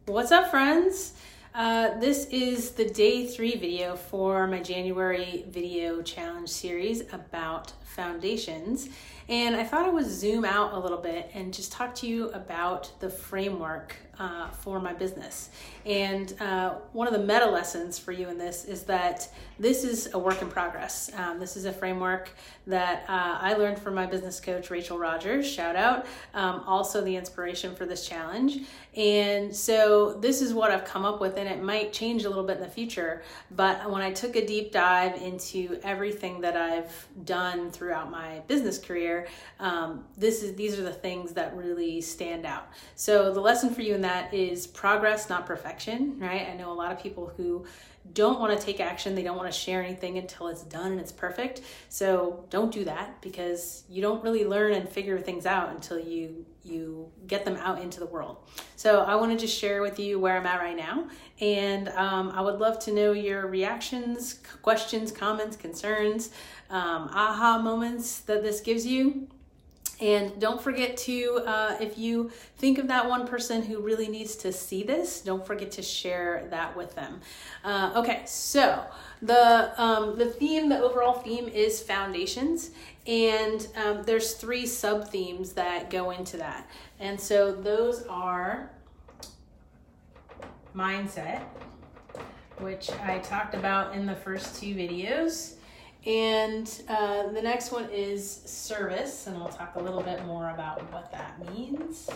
What's up, friends? This is the day 3 video for my January video challenge series about foundations. And I thought I would zoom out a little bit and just talk to you about the framework for my business. And one of the meta lessons for you in this is that this is a work in progress. This is a framework that I learned from my business coach, Rachel Rogers, shout out, also the inspiration for this challenge. And so this is what I've come up with, and it might change a little bit in the future. But when I took a deep dive into everything that I've done throughout my business career, these are the things that really stand out. So the lesson for you in that is progress, not perfection, right? I know a lot of people who don't want to take action. They don't want to share anything until it's done and it's perfect. So don't do that, because you don't really learn and figure things out until you get them out into the world. So I want to just share with you where I'm at right now. And I would love to know your reactions, questions, comments, concerns, aha moments that this gives you. And don't forget to, if you think of that one person who really needs to see this, don't forget to share that with them. Okay, so the theme, the overall theme is foundations, and there's 3 sub-themes that go into that. And so those are mindset, which I talked about in the first 2 videos. And the next one is service, and I'll talk a little bit more about what that means.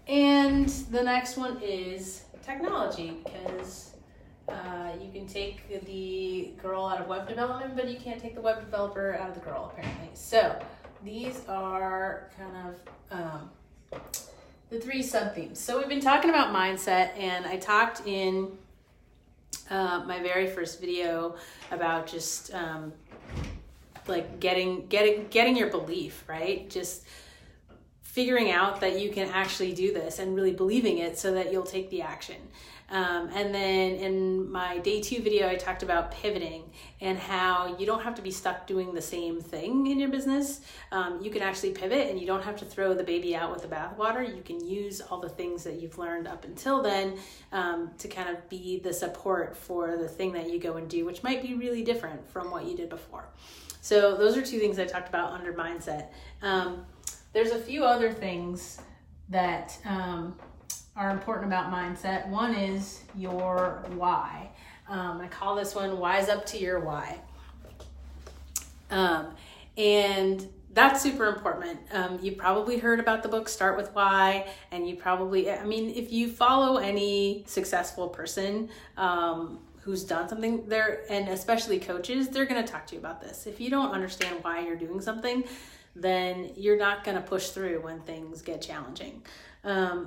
And the next one is technology, because you can take the girl out of web development, but you can't take the web developer out of the girl, apparently. So these are kind of the 3 sub-themes. So we've been talking about mindset, and I talked in my very first video about just like getting your belief, right? Just figuring out that you can actually do this and really believing it so that you'll take the action. And then in my day 2 video, I talked about pivoting and how you don't have to be stuck doing the same thing in your business. You can actually pivot, and you don't have to throw the baby out with the bathwater. You can use all the things that you've learned up until then to kind of be the support for the thing that you go and do, which might be really different from what you did before. So those are 2 things I talked about under mindset. There's a few other things that are important about mindset. One is your why. I call this one Wise Up to Your Why. And that's super important. You probably heard about the book Start With Why, and you probably, I mean, if you follow any successful person who's done something there, and especially coaches, they're going to talk to you about this. If you don't understand why you're doing something, then you're not going to push through when things get challenging.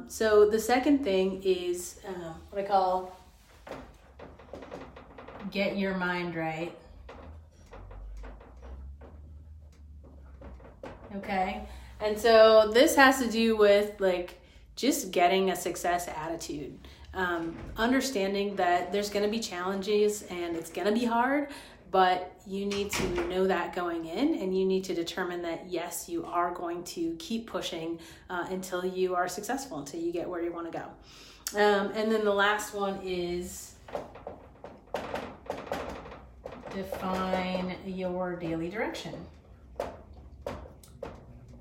So the second thing is what I call get your mind right. Okay. And so this has to do with like just getting a success attitude. Understanding that there's going to be challenges and it's going to be hard, but you need to know that going in, and you need to determine that, yes, you are going to keep pushing until you are successful, until you get where you want to go. And then the last one is define your daily direction.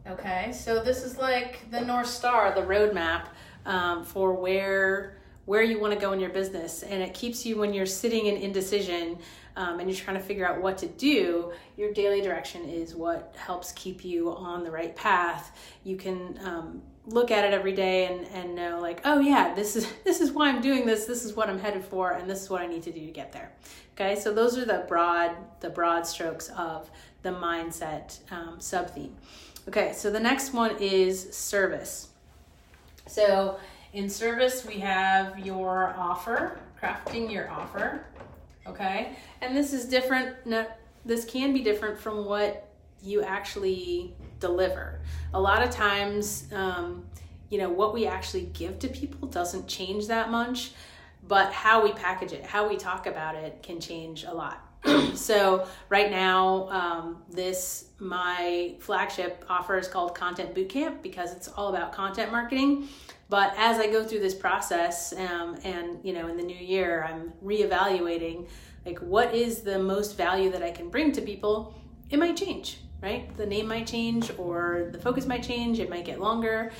Okay, so this is like the North Star, the roadmap for where you want to go in your business, and it keeps you, when you're sitting in indecision and you're trying to figure out what to do, your daily direction is what helps keep you on the right path. You can look at it every day and know, like, oh yeah, this is why I'm doing this is what I'm headed for, and this is what I need to do to get there. Okay, so those are the broad strokes of the mindset sub-theme. Okay, so the next one is service. So in service, we have your offer, crafting your offer, okay? And this is different, this can be different from what you actually deliver. A lot of times, what we actually give to people doesn't change that much, but how we package it, how we talk about it can change a lot. So right now, my flagship offer is called Content Bootcamp because it's all about content marketing. But as I go through this process, and in the new year, I'm reevaluating like what is the most value that I can bring to people. It might change, right? The name might change, or the focus might change. It might get longer.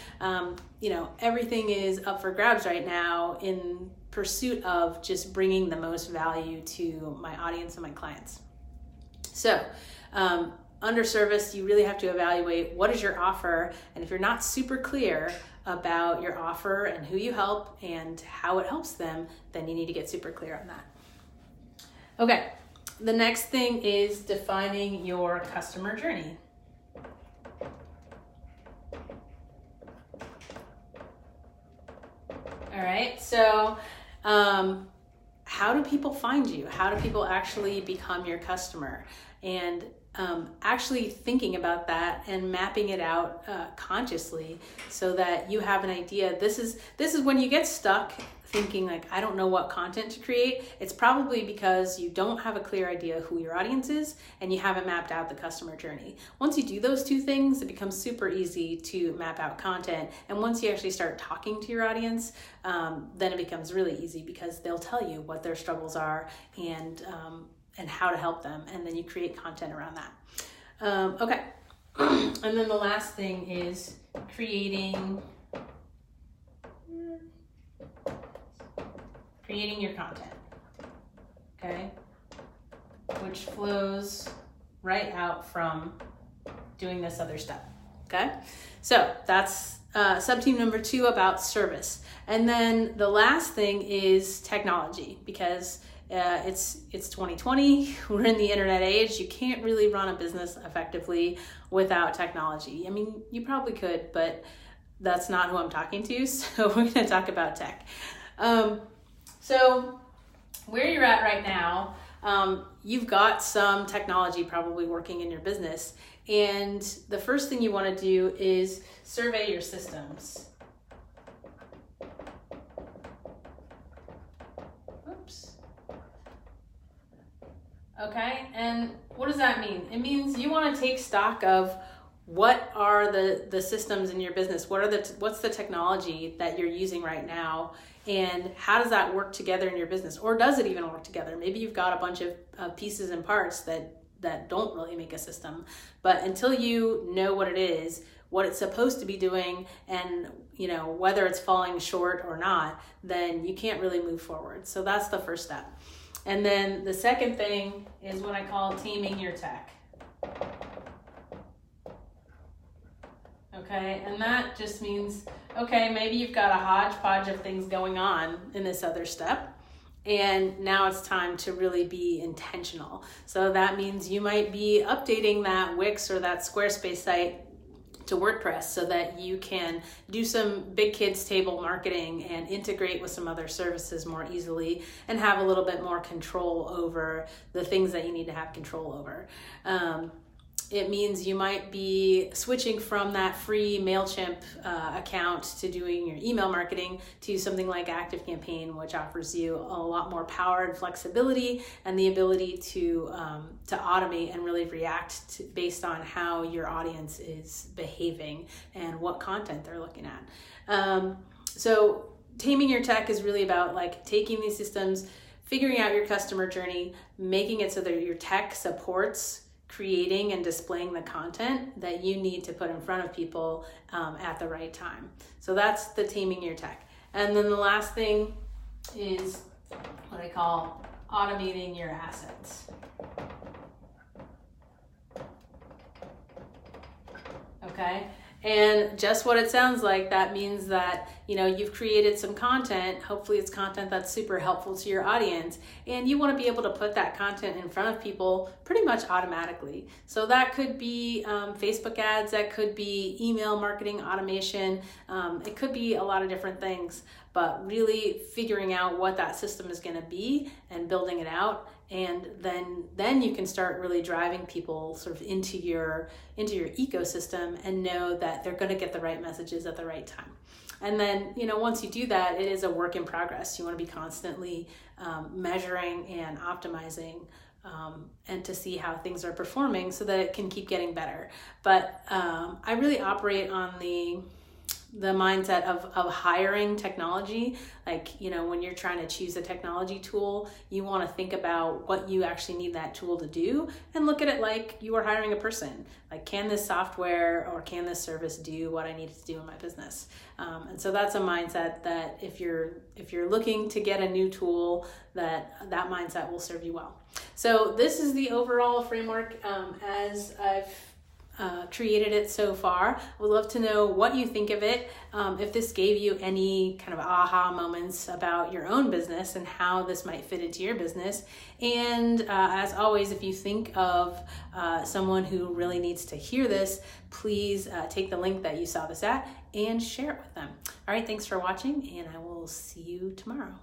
Everything is up for grabs right now in pursuit of just bringing the most value to my audience and my clients. So, under service, you really have to evaluate what is your offer, and if you're not super clear about your offer and who you help and how it helps them, then you need to get super clear on that. Okay, the next thing is defining your customer journey. All right, so how do people find you? How do people actually become your customer? And actually thinking about that and mapping it out consciously so that you have an idea. This is when you get stuck thinking like, I don't know what content to create. It's probably because you don't have a clear idea who your audience is and you haven't mapped out the customer journey. Once you do those two things, it becomes super easy to map out content. And once you actually start talking to your audience, then it becomes really easy because they'll tell you what their struggles are and how to help them. And then you create content around that. Okay. And then the last thing is creating your content, okay, which flows right out from doing this other step, okay? So that's sub-team number 2 about service. And then the last thing is technology, because it's 2020, we're in the internet age. You can't really run a business effectively without technology. I mean, you probably could, but that's not who I'm talking to, so we're gonna talk about tech. So where you're at right now, you've got some technology probably working in your business, and the first thing you want to do is survey your systems. Oops. Okay, and what does that mean? It means you want to take stock of what are the systems in your business? What's the technology that you're using right now? And how does that work together in your business? Or does it even work together? Maybe you've got a bunch of pieces and parts that don't really make a system. But until you know what it is, what it's supposed to be doing, and whether it's falling short or not, then you can't really move forward. So that's the first step. And then the second thing is what I call taming your tech. Okay, and that just means, okay, maybe you've got a hodgepodge of things going on in this other step, and now it's time to really be intentional. So that means you might be updating that Wix or that Squarespace site to WordPress so that you can do some big kids table marketing and integrate with some other services more easily and have a little bit more control over the things that you need to have control over. It means you might be switching from that free MailChimp account to doing your email marketing to something like ActiveCampaign, which offers you a lot more power and flexibility and the ability to automate and really react based on how your audience is behaving and what content they're looking at. So taming your tech is really about like taking these systems, figuring out your customer journey, making it so that your tech supports creating and displaying the content that you need to put in front of people at the right time. So that's the taming your tech. And then the last thing is what I call automating your assets. Okay? And just what it sounds like, that means that, you've created some content. Hopefully it's content that's super helpful to your audience, and you want to be able to put that content in front of people pretty much automatically. So that could be Facebook ads, that could be email marketing automation. It could be a lot of different things, but really figuring out what that system is going to be and building it out. And then you can start really driving people sort of into your ecosystem and know that they're going to get the right messages at the right time. And then, once you do that, it is a work in progress. You want to be constantly measuring and optimizing and to see how things are performing so that it can keep getting better. But I really operate on the mindset of hiring technology. Like, when you're trying to choose a technology tool, you want to think about what you actually need that tool to do and look at it like you are hiring a person. Like, can this software or can this service do what I need it to do in my business? And so that's a mindset that if you're looking to get a new tool, that mindset will serve you well. So this is the overall framework as I've created it so far. I would love to know what you think of it, if this gave you any kind of aha moments about your own business and how this might fit into your business. And as always, if you think of someone who really needs to hear this, please take the link that you saw this at and share it with them. All right, thanks for watching, and I will see you tomorrow.